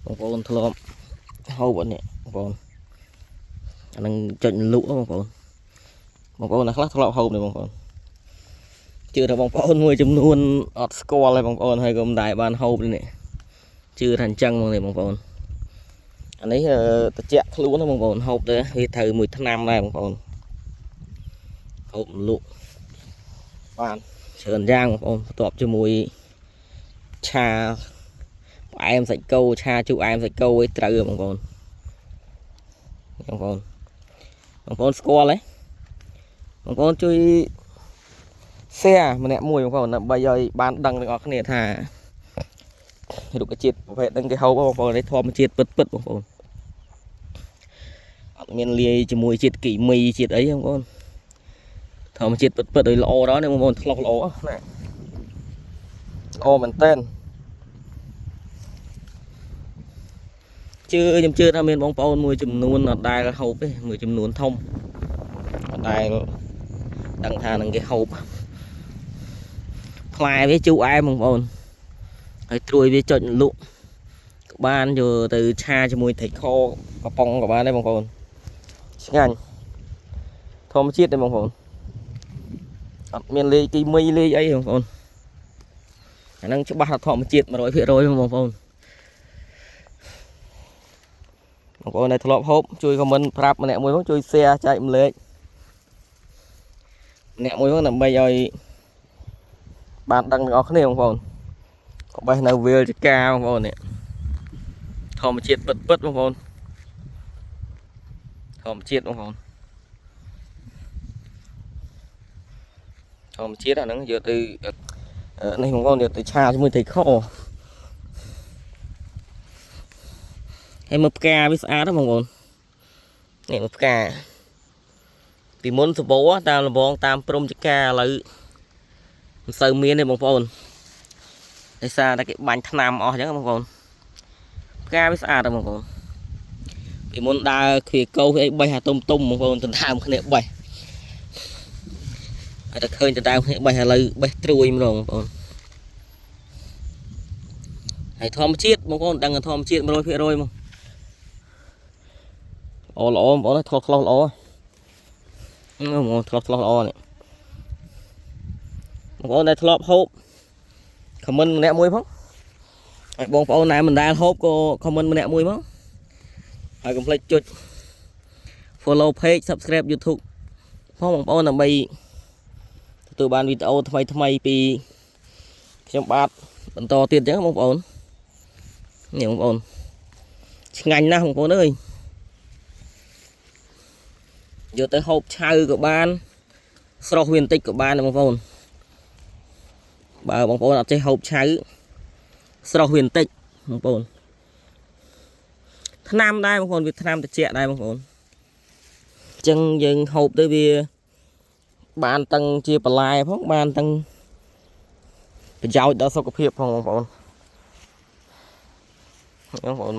បងប្អូនធ្លាប់ហូបអត់នេះបងប្អូនអានឹងចុចលក់បងប្អូនខ្លះធ្លាប់ហូបនេះបងប្អូនជឿថាបងប្អូនមួយចំនួនអត់ស្គាល់ហើយបងប្អូនហើយក៏មិនដែរបានហូបនេះជឿថាអញ្ចឹងហ្មងនេះបងប្អូនអានេះត្រជាក់ខ្លួនណាបងប្អូនហូបទៅវាត្រូវមួយឆ្នាំដែរបងប្អូនហូបលក់បានច្រើនយ៉ាងបងប្អូនបន្ទាប់ជាមួយឆាផ្អែមសាច់គោឆាជូរអែមសាច់គោឯត្រូវបងប្អូនស្គាល់ទេបងប្អូនជួយ share ម្នាក់មួយបងប្អូនដើម្បីឲ្យបានដឹងទាំងអស់គ្នាថារុក្ខជាតិប្រភេទហ្នឹងគេហូបបងប្អូននេះធម្មជាតិពិតបងប្អូនអត់មានលាយជាមួយជាតិគីមីជាតិអីបងប្អូនធម្មជាតិពិតឲ្យល្អđóនេះបងប្អូនឆ្លោះល្អណាល្អមែនតើខ្ញុំជឿថាមានបងប្អូនមួយចំនួនអត់ដែលហូបទេមួយចំនួនធំអត់ដែលដឹងថានឹងគេហូបផ្លែវាជូរអែមបងប្អូនហើយត្រួយវាចុចលក់ក៏បានយកទៅឆាជាមួយត្រីខកំប៉ុងក៏បានដែរបងប្អូនឆ្ងាញ់ធម្មជាតិទេបងប្អូនអត់មានលេខគីមីលេខអីបងប្អូនអាហ្នឹងច្បាស់ថាធម្មជាតិ 100% បងប្អូនដែលធ្លាប់ហូបជួយខមមិនប្រាប់ម្នាក់មួយផងជួយ share ចែកម្លែកម្នាក់មួយផងដើម្បីឲ្យបានដឹងទាំងអស់គ្នាបងប្អូនក៏បេះនៅវាលចកាបងប្អូននេះធម្មជាតិពិតបងប្អូនធម្មជាតិបងប្អូនធម្មជាតិអាហ្នឹងយកទៅនេះបងប្អូនយកទៅឆាជាមួយត្រីខហើយមើលផ្កាវាស្អាតណាបងប្អូននេះមើលផ្កាពីមុនសបោតាមលំងតាមព្រំចកាឥឡូវមិនសូវមានទេបងប្អូនដោយសារតែគេបាញ់ថ្នាំអស់អញ្ចឹងបងប្អូនផ្កាវាស្អាតបងប្អូនពីមុនដើរគ្រាកោអីបេះអាទុំបងប្អូនដណ្ដើមគ្នាបេះហើយតែឃើញដណ្ដើមគ្នាបេះឥឡូវបេះត្រួយម្ដងបងប្អូនហើយធម្មជាតិបងប្អូនដឹងថាធម្មជាតិ 100% មកអូល្អបងប្អូនឆ្លោះល្អបងប្អូនឆ្លោះល្អនេះបងប្អូនដែលធ្លាប់ហូបខមមិនម្នាក់មួយផងហើយបងប្អូនដែលមិនដែលហូបក៏ខមមិនម្នាក់មួយផងហើយកុំភ្លេចចុច follow page subscribe YouTube ផងបងប្អូនដើម្បីទទួលបានវីដេអូថ្មីពីខ្ញុំបាទបន្តទៀតអញ្ចឹងបងប្អូននេះបងប្អូនឆ្ងាញ់ណាស់បងប្អូនអើយយកទៅហូបឆៅក៏បានស្រស់វាបន្តិចក៏បានបងប្អូនបើបងប្អូនអត់ចេះហូបឆៅស្រស់វាបន្តិចបងប្អូនថ្នាំដែរបងប្អូនវាថ្នាំត្រជាក់ដែរបងប្អូនអញ្ចឹងយើងហូបទៅវាបានទាំងជាបន្លែផងបានទាំងប្រយោជន៍ដល់សុខភាពផងបងប្អូន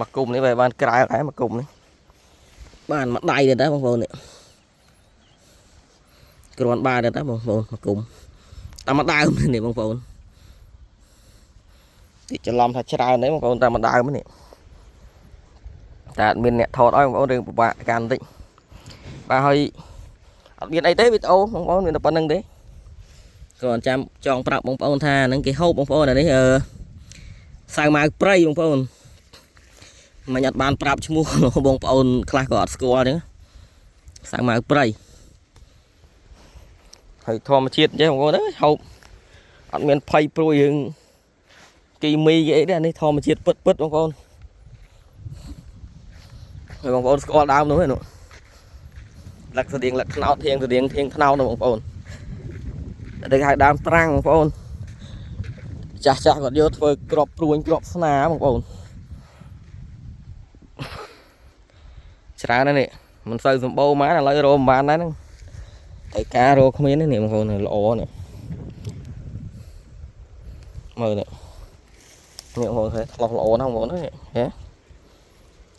មកគុំនេះវាបានក្រៅដែរមកគុំនេះបានមួយដៃទៅដែរបងប្អូននេះគ្រាន់បានទៅដែរបងប្អូនមកគុំតាមមួយដើមនេះបងប្អូនទីច្រឡំថាច្រើនđấyបងប្អូនតាមមួយដើមនេះតែអត់មានអ្នកថតឲ្យបងប្អូនរឿងពិបាកកាន់បន្តិចបាទហើយអត់មានអីទេវីដេអូបងប្អូនមានតែប៉ុណ្្នឹងទេគ្រាន់ចាំចង់ប្រាប់បងប្អូនថាហ្នឹងគេហូបបងប្អូនអានេះសាវម៉ាវព្រៃបងប្អូនមិនអត់បានប្រាប់ឈ្មោះបងប្អូនខ្លះក៏អត់ស្គាល់ហ្នឹងសាវម៉ាវព្រៃហើយធម្មជាតិអញ្ចឹងបងប្អូនហូបអត់មានភ័យព្រួយរឿងគីមីអីទេអានេះធម្មជាតិពិតបងប្អូនហើយបងប្អូនស្គាល់ដើមនោះទេនោះលក្ខស្តៀងលក្ខថ្នោតធៀងថ្នោតនោះបងប្អូនតែគេហៅដើមត្រាំងបងប្អូនចាស់គាត់យកធ្វើក្របព្រួញក្របស្នាបងប្អូនច្រើនណាស់នេះមិនសូវសម្បូរមកឥឡូវរកមិនបានដែរហ្នឹងតែការរកគ្មាននេះបងប្អូនល្អនេះមើលនេះបងប្អូនឃើញឆ្លោះល្អណាស់បងប្អូនហ៎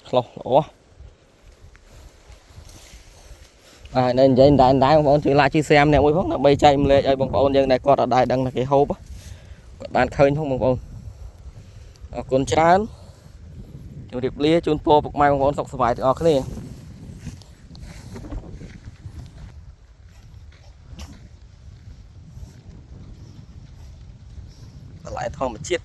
ឆ្លោះល្អហើយនៅនិយាយដែរបងប្អូនជួយឡាជួយshareម្នាក់មួយផងដើម្បីចែកម្លែកឲ្យបងប្អូនយើងដែលគាត់អត់ដែរដឹងថាគេហូបគាត់បានឃើញផងបងប្អូនអរគុណច្រើនជ รีบเลี้ยจูนโปปกไม้ของผมสกสบายถึงออกนี่ไหลทองมาชิด